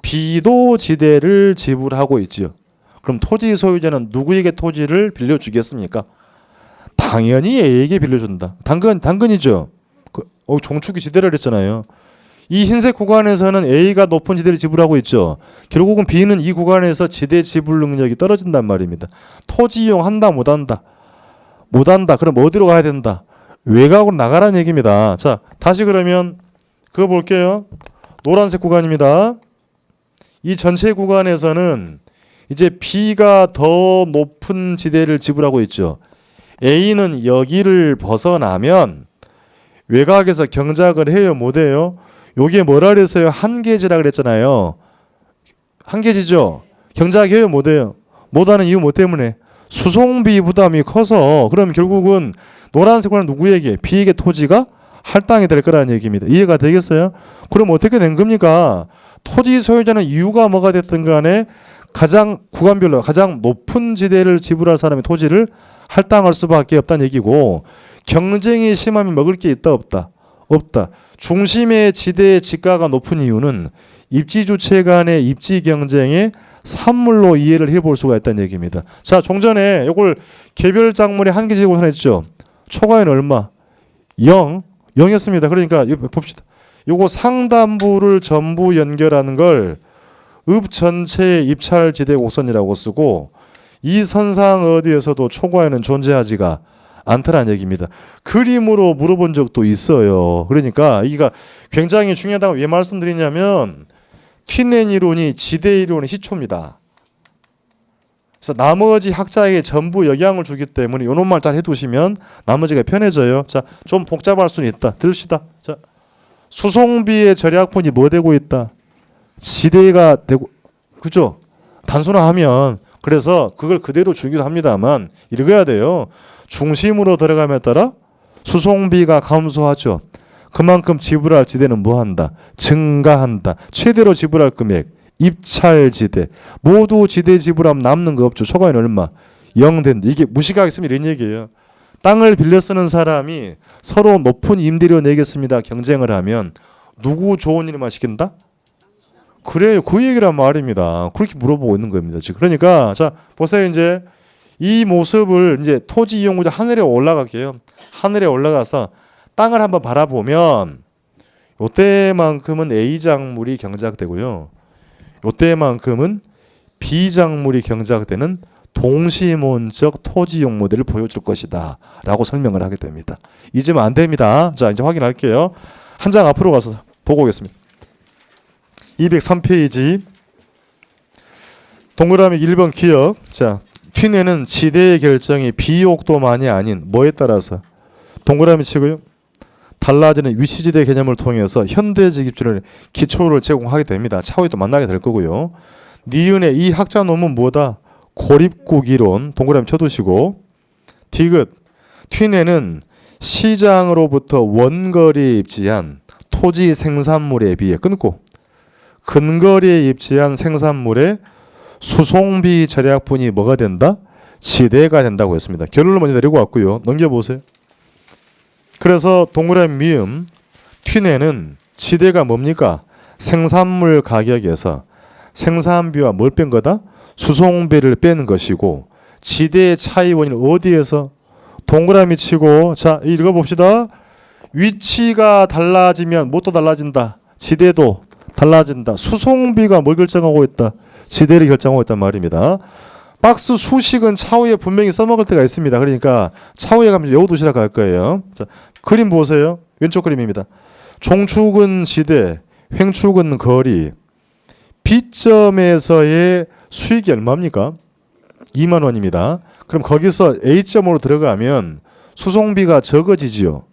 B도 지대를 지불하고 있죠. 그럼 토지 소유자는 누구에게 토지를 빌려주겠습니까? 당연히 A에게 빌려준다. 당근이죠. 종축이 지대라 그랬잖아요. 이 흰색 구간에서는 A가 높은 지대를 지불하고 있죠. 결국은 B는 이 구간에서 지대 지불 능력이 떨어진단 말입니다. 토지 이용한다 못한다? 못한다. 그럼 어디로 가야 된다? 외곽으로 나가라는 얘기입니다. 자, 다시 그러면 그거 볼게요. 노란색 구간입니다. 이 전체 구간에서는 이제 B가 더 높은 지대를 지불하고 있죠. A는 여기를 벗어나면 외곽에서 경작을 해요, 못해요? 요게 뭐라 그랬어요? 한계지라 그랬잖아요. 한계지죠. 경작해요, 못해요? 못하는 이유 뭐 때문에? 수송비 부담이 커서. 그럼 결국은 노란색은 누구에게? B에게 토지가 할당이 될 거라는 얘기입니다. 이해가 되겠어요? 그럼 어떻게 된 겁니까? 토지 소유자는 이유가 뭐가 됐든 간에 가장 구간별로 가장 높은 지대를 지불할 사람의 토지를 할당할 수밖에 없다는 얘기고, 경쟁이 심하면 먹을 게 있다 없다? 없다. 중심의 지대의 지가가 높은 이유는 입지 주체 간의 입지 경쟁에 산물로 이해를 해볼 수가 있다는 얘기입니다. 자, 종전에 이걸 개별 작물의 한계지고 선했죠. 초과에는 얼마? 0. 0이었습니다. 그러니까 이거 봅시다. 요거 상단부를 전부 연결하는 걸 읍 전체의 입찰지대 곡선이라고 쓰고 이 선상 어디에서도 초과에는 존재하지가 않더라는 얘기입니다. 그림으로 물어본 적도 있어요. 그러니까 이게 굉장히 중요하다고 왜 말씀드리냐면 튠앤 이론이 지대 이론의 시초입니다. 그래서 나머지 학자에게 전부 영향을 주기 때문에 이런 말 잘 해두시면 나머지가 편해져요. 자, 좀 복잡할 수는 있다. 들읍시다. 자, 수송비의 절약분이 뭐 되고 있다? 지대가 되고, 그죠? 단순화하면 그래서 그걸 그대로 주기도 합니다만 읽어야 돼요. 중심으로 들어감에 따라 수송비가 감소하죠. 그만큼 지불할 지대는 뭐한다? 증가한다. 최대로 지불할 금액 입찰지대 모두 지대 지불하면 남는 거 없죠. 초과는 얼마? 0 된다. 이게 무식하게 쓰면 이런 얘기예요. 땅을 빌려 쓰는 사람이 서로 높은 임대료 내겠습니다. 경쟁을 하면 누구 좋은 일만 시킨다? 그래요. 그 얘기란 말입니다. 그렇게 물어보고 있는 겁니다. 지금 그러니까 자 보세요. 이제 이 모습을 이제 토지 이용구조 하늘에 올라갈게요. 하늘에 올라가서 땅을 한번 바라보면 이때만큼은 A작물이 경작되고요. 이때만큼은 B작물이 경작되는 동시몬적 토지용 모델을 보여줄 것이다 라고 설명을 하게 됩니다. 잊으면 안 됩니다. 자 이제 확인할게요. 한 장 앞으로 가서 보고 오겠습니다. 203페이지 동그라미 1번 기억. 자 튠에는 지대의 결정이 비옥도만이 아닌 뭐에 따라서 동그라미 치고요. 달라지는 위치지대 개념을 통해서 현대적 입주를 기초를 제공하게 됩니다. 차후에 또 만나게 될 거고요. 니은의 이 학자 논문 뭐다? 고립국 이론 동그라미 쳐두시고 디귿 튠에는 시장으로부터 원거리에 입지한 토지 생산물에 비해 끊고 근거리에 입지한 생산물의 수송비 절약분이 뭐가 된다? 지대가 된다고 했습니다. 결론을 먼저 내리고 왔고요. 넘겨보세요. 그래서 동그라미 미음 튠에는 지대가 뭡니까? 생산물 가격에서 생산비와 뭘 뺀 거다? 수송비를 뺀 것이고 지대의 차이 원인은 어디에서? 동그라미 치고 자 읽어봅시다. 위치가 달라지면 뭣도 달라진다. 지대도 달라진다. 수송비가 뭘 결정하고 있다? 지대를 결정하고 있단 말입니다. 박스 수식은 차후에 분명히 써먹을 때가 있습니다. 그러니까 차후에 가면 외워두시라고 할 거예요. 자, 그림 보세요. 왼쪽 그림입니다. 종축은 지대, 횡축은 거리. B점에서의 수익이 얼마입니까? 2만 원입니다. 그럼 거기서 A점으로 들어가면 수송비가 적어지지요.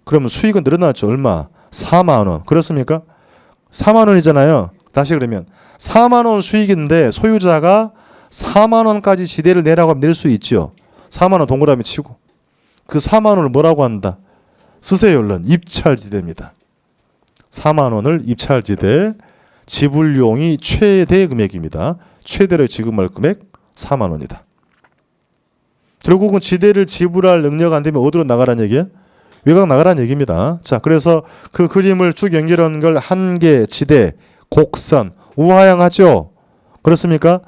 그러면 수익은 늘어났죠. 얼마? 4만 원. 그렇습니까? 4만 원이잖아요. 다시 그러면 4만 원 수익인데 소유자가 4만 원까지 지대를 내라고 하면 낼 수 있죠. 4만 원 동그라미 치고 그 4만 원을 뭐라고 한다? 쓰세요 얼른. 입찰지대입니다. 4만 원을 입찰지대 지불용이 최대 금액입니다. 최대로 지급할 금액 4만 원이다. 결국은 지대를 지불할 능력 안 되면 어디로 나가라는 얘기예요? 외곽 나가라는 얘기입니다. 자, 그래서 그 그림을 쭉 연결한 걸 한계, 지대, 곡선, 우하향하죠. 그렇습니까?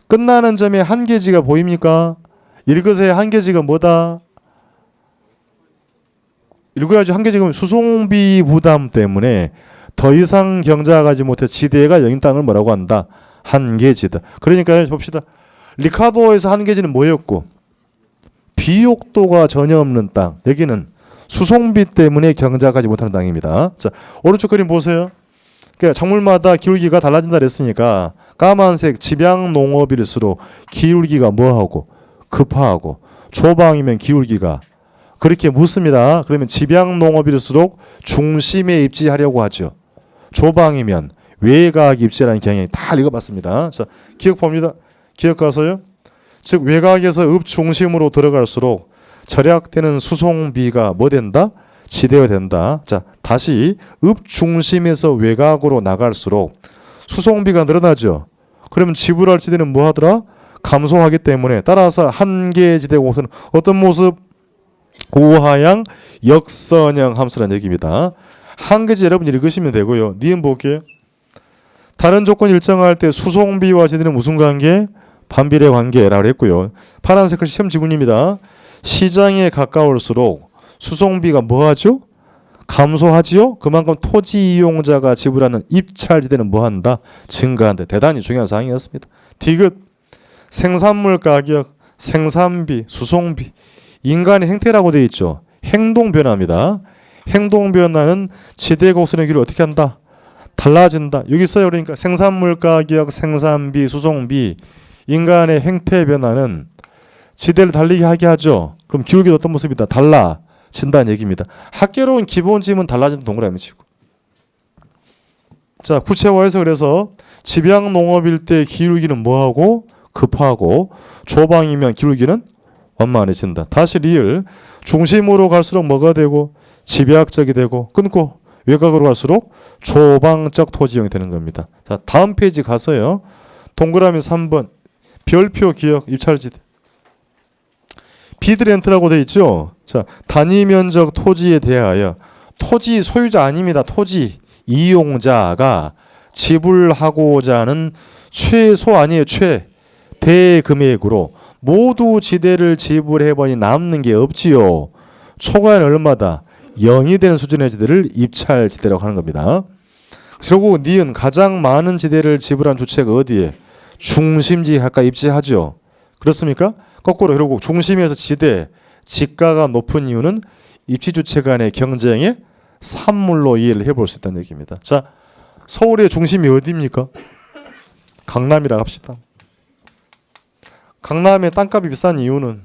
끝나는 점에 한계지가 보입니까? 읽으세요. 한계지가 뭐다? 읽어야죠. 한계지가 수송비 부담 때문에 더 이상 경작하지 못해 지대가 여인 땅을 뭐라고 한다? 한계지다. 그러니까 봅시다. 리카도에서 한계지는 뭐였고? 비옥도가 전혀 없는 땅. 여기는 수송비 때문에 경작하지 못하는 땅입니다. 자, 오른쪽 그림 보세요. 그러니까 작물마다 기울기가 달라진다 그랬으니까 까만색 집양 농업일수록 기울기가 뭐하고 급하고 조방이면 기울기가 그렇게 묻습니다. 그러면 집양 농업일수록 중심에 입지하려고 하죠. 조방이면 외곽 입지라는 경향이 다 읽어봤습니다. 자, 기억 봅니다. 기억 가서요. 즉 외곽에서 읍 중심으로 들어갈수록 절약되는 수송비가 뭐 된다? 지대가 된다. 자, 다시 읍 중심에서 외곽으로 나갈수록 수송비가 늘어나죠. 그러면 지불할 지대는 뭐 하더라? 감소하기 때문에 따라서 한계지대 곡선은 어떤 모습? 우하향 역선형 함수라는 얘기입니다. 한계지 여러분 읽으시면 되고요. 니은 볼게요. 다른 조건 일정할 때 수송비와 지대는 무슨 관계? 반비례 관계라고 했고요. 파란색은 시험 지문입니다. 시장에 가까울수록 수송비가 뭐하죠? 감소하지요? 그만큼 토지 이용자가 지불하는 입찰지대는 뭐한다? 증가한다. 대단히 중요한 사항이었습니다. 디귿 생산물 가격, 생산비, 수송비, 인간의 행태라고 되어 있죠. 행동 변화입니다. 행동 변화는 지대 곡선의 길을 어떻게 한다? 달라진다. 여기 있어요. 그러니까 생산물 가격, 생산비, 수송비, 인간의 행태 변화는 지대를 달리게 하게 하죠. 그럼 기울기도 어떤 모습이다? 달라진다는 얘기입니다. 학계로운 기본짐은 달라진다 동그라미 치고. 자, 구체화해서 그래서 집양농업일 때 기울기는 뭐하고? 급하고, 조방이면 기울기는 완만해진다. 다시 리을 중심으로 갈수록 뭐가 되고? 집약적이 되고, 끊고 외곽으로 갈수록 조방적 토지형이 되는 겁니다. 자, 다음 페이지 가서요. 동그라미 3번 별표 기억 입찰지대. 비드렌트라고 되어 있죠. 자, 단위 면적 토지에 대하여 토지 소유자 아닙니다. 토지 이용자가 지불하고자 하는 최소 아니에요. 최대금액으로 모두 지대를 지불해보니 남는 게 없지요. 초과는 얼마다? 0이 되는 수준의 지대를 입찰지대라고 하는 겁니다. 결국 니은 가장 많은 지대를 지불한 주체가 어디에? 중심지에 가까이 입지하죠. 그렇습니까? 거꾸로 결국 중심에서 지대, 지가가 높은 이유는 입지주체 간의 경쟁의 산물로 이해를 해볼 수 있다는 얘기입니다. 자, 서울의 중심이 어디입니까? 강남이라 합시다. 강남의 땅값이 비싼 이유는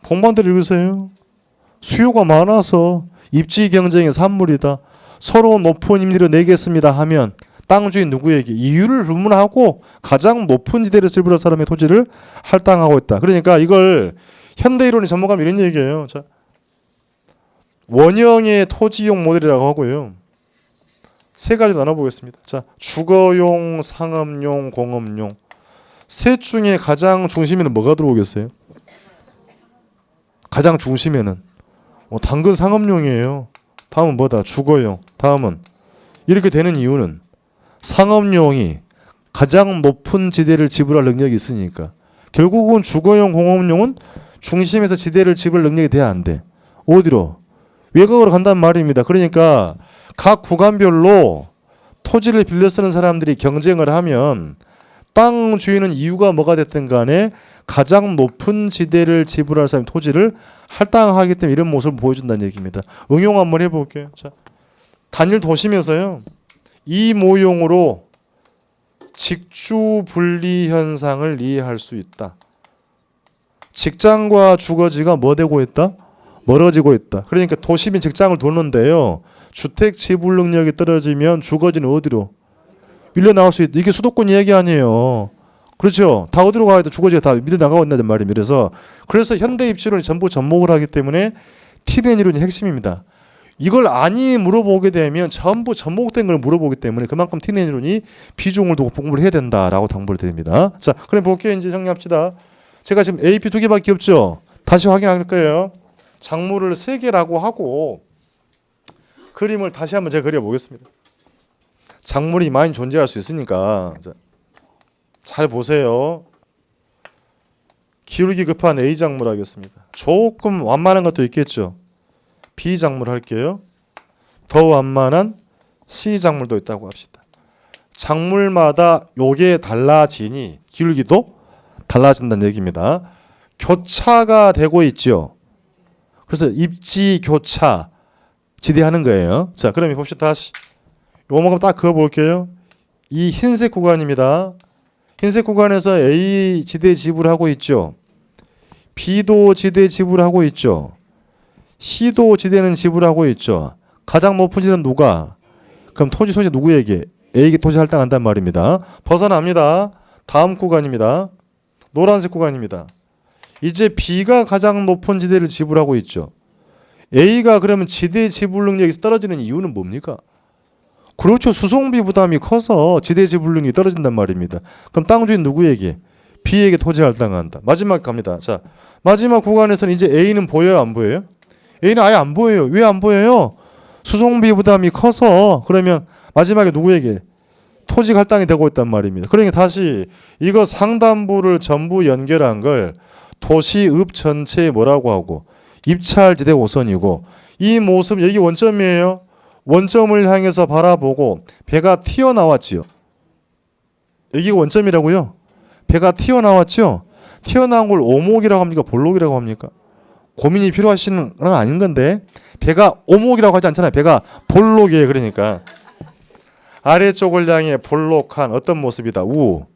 공부한들 읽으세요. 수요가 많아서 입지 경쟁의 산물이다. 서로 높은 임대료 내겠습니다 하면 땅 주인 누구에게 이유를 불문하고 가장 높은 지대를 지불할 사람의 토지를 할당하고 있다. 그러니까 이걸 현대이론의 전문가는 이런 얘기예요. 자, 원형의 토지용 모델이라고 하고요. 세 가지 나눠보겠습니다. 자, 주거용, 상업용, 공업용. 셋 중에 가장 중심에는 뭐가 들어오겠어요? 가장 중심에는 당근 상업용이에요. 다음은 뭐다? 주거용. 다음은 이렇게 되는 이유는 상업용이 가장 높은 지대를 지불할 능력이 있으니까. 결국은 주거용, 공업용은 중심에서 지대를 지불할 능력이 돼야 안 돼. 어디로? 외곽으로 간단 말입니다. 그러니까 각 구간별로 토지를 빌려 쓰는 사람들이 경쟁을 하면 땅 주인은 이유가 뭐가 됐든 간에 가장 높은 지대를 지불할 사람 토지를 할당하기 때문에 이런 모습을 보여준다는 얘기입니다. 응용 한번 해볼게요. 자, 단일 도심에서요. 이 모형으로 직주 분리 현상을 이해할 수 있다. 직장과 주거지가 뭐 되고 있다? 멀어지고 있다. 그러니까 도심이 직장을 도는데요. 주택 지불 능력이 떨어지면 주거지는 어디로? 밀려 나갈 수 있다. 이게 수도권 이야기 아니에요. 그렇죠. 다 어디로 가야 돼? 주거지가 다 밀려 나가고 있다는 말입니다. 그래서 현대 입지론이 전부 접목을 하기 때문에 T된 이론이 핵심입니다. 이걸 아니 물어보게 되면 전부 접목된 걸 물어보기 때문에 그만큼 T된 이론이 비중을 두고 공부를 해야 된다라고 당부를 드립니다. 자, 그럼 볼게요. 이제 정리합시다. 제가 지금 AP 2개밖에 없죠. 다시 확인할 거예요. 작물을 3개라고 하고 그림을 다시 한번 제가 그려보겠습니다. 작물이 많이 존재할 수 있으니까 잘 보세요. 기울기 급한 A 작물 하겠습니다. 조금 완만한 것도 있겠죠. B 작물 할게요. 더 완만한 C 작물도 있다고 합시다. 작물마다 요게 달라지니 기울기도 달라진다는 얘기입니다. 교차가 되고 있죠. 그래서 입지 교차 지대하는 거예요. 자, 그러면 봅시다. 다시 요만큼 딱 그어볼게요. 이 흰색 구간입니다. 흰색 구간에서 A 지대 지불하고 있죠. B도 지대 지불하고 있죠. C도 지대는 지불하고 있죠. 가장 높은 지대는 누가? 그럼 토지 소유자 누구에게? A에게 토지 할당한단 말입니다. 벗어납니다. 다음 구간입니다. 노란색 구간입니다. 이제 B가 가장 높은 지대를 지불하고 있죠. A가 그러면 지대 지불 능력이 떨어지는 이유는 뭡니까? 그렇죠. 수송비 부담이 커서 지대 지불 능력이 떨어진단 말입니다. 그럼 땅 주인 누구에게? B에게 토지 할당한다. 마지막 갑니다. 자, 마지막 구간에서는 이제 A는 보여요, 안 보여요? A는 아예 안 보여요. 왜 안 보여요? 수송비 부담이 커서. 그러면 마지막에 누구에게? 토지 할당이 되고 있단 말입니다. 그러니까 다시 이거 상단부를 전부 연결한 걸 도시읍 전체에 뭐라고 하고? 입찰지대 5선이고 이 모습 여기 원점이에요. 원점을 향해서 바라보고 배가 튀어나왔지요. 여기가 원점이라고요. 배가 튀어나왔죠. 튀어나온 걸 오목이라고 합니까? 볼록이라고 합니까? 고민이 필요하시는 건 아닌 건데 배가 오목이라고 하지 않잖아요. 배가 볼록이에요. 그러니까 아래쪽을 향해 볼록한 어떤 모습이다. 우.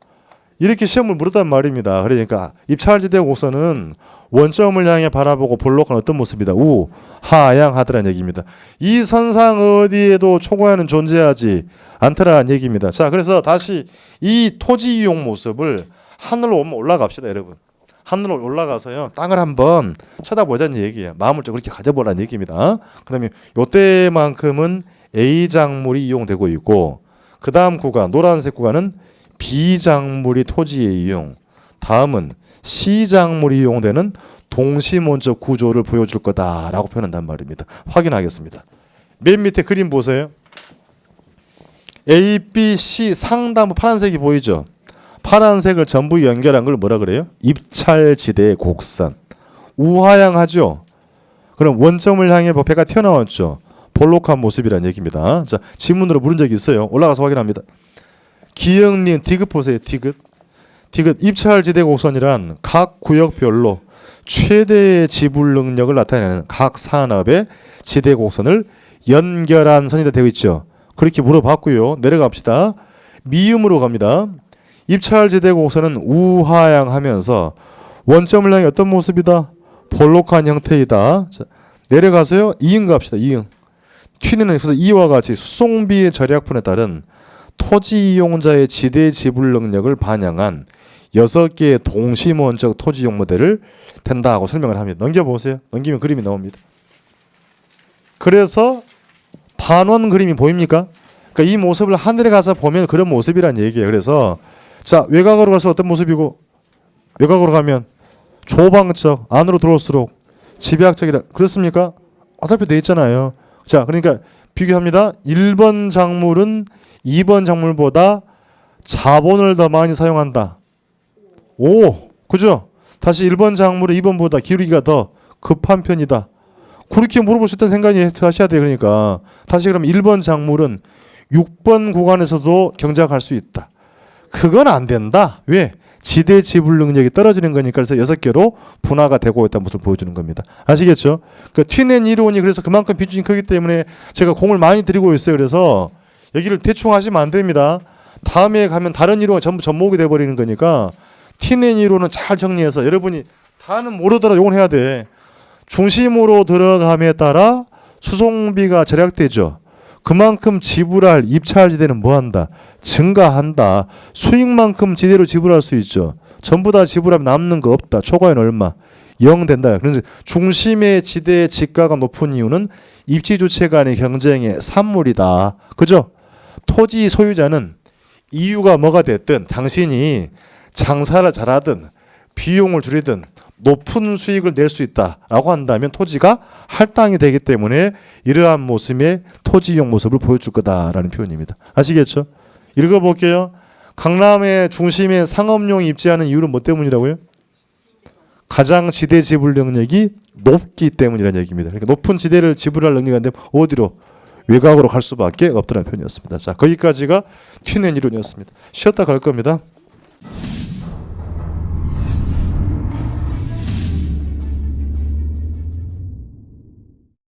이렇게 시험을 물었단 말입니다. 그러니까 입찰지대 곡선은 원점을 향해 바라보고 볼록한 어떤 모습이다. 우. 하양하더라는 얘기입니다. 이 선상 어디에도 초과하는 존재하지 않더라는 얘기입니다. 자, 그래서 다시 이 토지 이용 모습을 하늘로 올라갑시다, 여러분. 하늘로 올라가서요. 땅을 한번 쳐다보자는 얘기예요. 마음을 좀 그렇게 가져보라는 얘기입니다. 그러면 요때만큼은 A 작물이 이용되고 있고 그 다음 구간 노란색 구간은 B 작물이 토지에 이용, 다음은 C 작물이 이용되는 동심원적 구조를 보여줄 거다라고 표현한단 말입니다. 확인하겠습니다. 맨 밑에 그림 보세요. A, B, C 상단부 파란색이 보이죠? 파란색을 전부 연결한 걸 뭐라 그래요? 입찰지대 곡선. 우하향하죠? 그럼 원점을 향해 배가 튀어나왔죠? 볼록한 모습이라는 얘기입니다. 자, 지문으로 물은 적이 있어요. 올라가서 확인합니다. 기역님 디귿 보세요. 디귿. 입찰지대 곡선이란 각 구역별로 최대의 지불 능력을 나타내는 각 산업의 지대 곡선을 연결한 선이다 되어 있죠. 그렇게 물어봤고요. 내려갑시다. 미음으로 갑니다. 입찰지대 곡선은 우하향하면서 원점을 향해 어떤 모습이다? 볼록한 형태이다. 자, 내려가서요. 이응 갑시다. 이응. 튀는 그래서 이와 같이 수송비의 절약분에 따른 토지 이용자의 지대 지불 능력을 반영한 6개의 동심원적 토지 이용 모델을 된다고 설명을 합니다. 넘겨보세요. 넘기면 그림이 나옵니다. 그래서 반원 그림이 보입니까? 그러니까 이 모습을 하늘에 가서 보면 그런 모습이란 얘기예요. 그래서 자, 외곽으로 가서 어떤 모습이고 외곽으로 가면 조방적, 안으로 들어올수록 집약적이다. 그렇습니까? 어차피 돼 있잖아요. 자, 그러니까 비교합니다. 1번 작물은 2번 작물보다 자본을 더 많이 사용한다. 오, 그죠? 다시 1번 작물은 2번보다 기울기가 더 급한 편이다. 그렇게 물어볼 수 있다는 생각이 하셔야 돼요. 그러니까 다시 그럼 1번 작물은 6번 구간에서도 경작할 수 있다. 그건 안 된다. 왜? 지대 지불 능력이 떨어지는 거니까. 그래서 6개로 분화가 되고 있다는 모습을 보여주는 겁니다. 아시겠죠? 그 튀낸 이론이 그래서 그만큼 비중이 크기 때문에 제가 공을 많이 들이고 있어요. 그래서 여기를 대충 하시면 안 됩니다. 다음에 가면 다른 이론이 전부 접목이 돼버리는 거니까 튀낸 이론은 잘 정리해서 여러분이 다는 모르더라도 이건 해야 돼. 중심으로 들어감에 따라 수송비가 절약되죠. 그만큼 지불할 입찰지대는 뭐한다? 증가한다. 수익만큼 지대로 지불할 수 있죠. 전부 다 지불하면 남는 거 없다. 초과는 얼마? 0 된다. 그래서 중심의 지대의 지가가 높은 이유는 입지주체 간의 경쟁의 산물이다. 그죠? 토지 소유자는 이유가 뭐가 됐든 당신이 장사를 잘하든 비용을 줄이든 높은 수익을 낼 수 있다라고 한다면 토지가 할당이 되기 때문에 이러한 모습의 토지 이용 모습을 보여줄 거다라는 표현입니다. 아시겠죠? 읽어볼게요. 강남의 중심에 상업용이 입지하는 이유는 뭐 때문이라고요? 가장 지대 지불 능력이 높기 때문이라는 얘기입니다. 그러니까 높은 지대를 지불할 능력이 안 되면 어디로? 외곽으로 갈 수밖에 없다는 표현이었습니다. 자, 거기까지가 튀는 이론이었습니다. 쉬었다 갈 겁니다.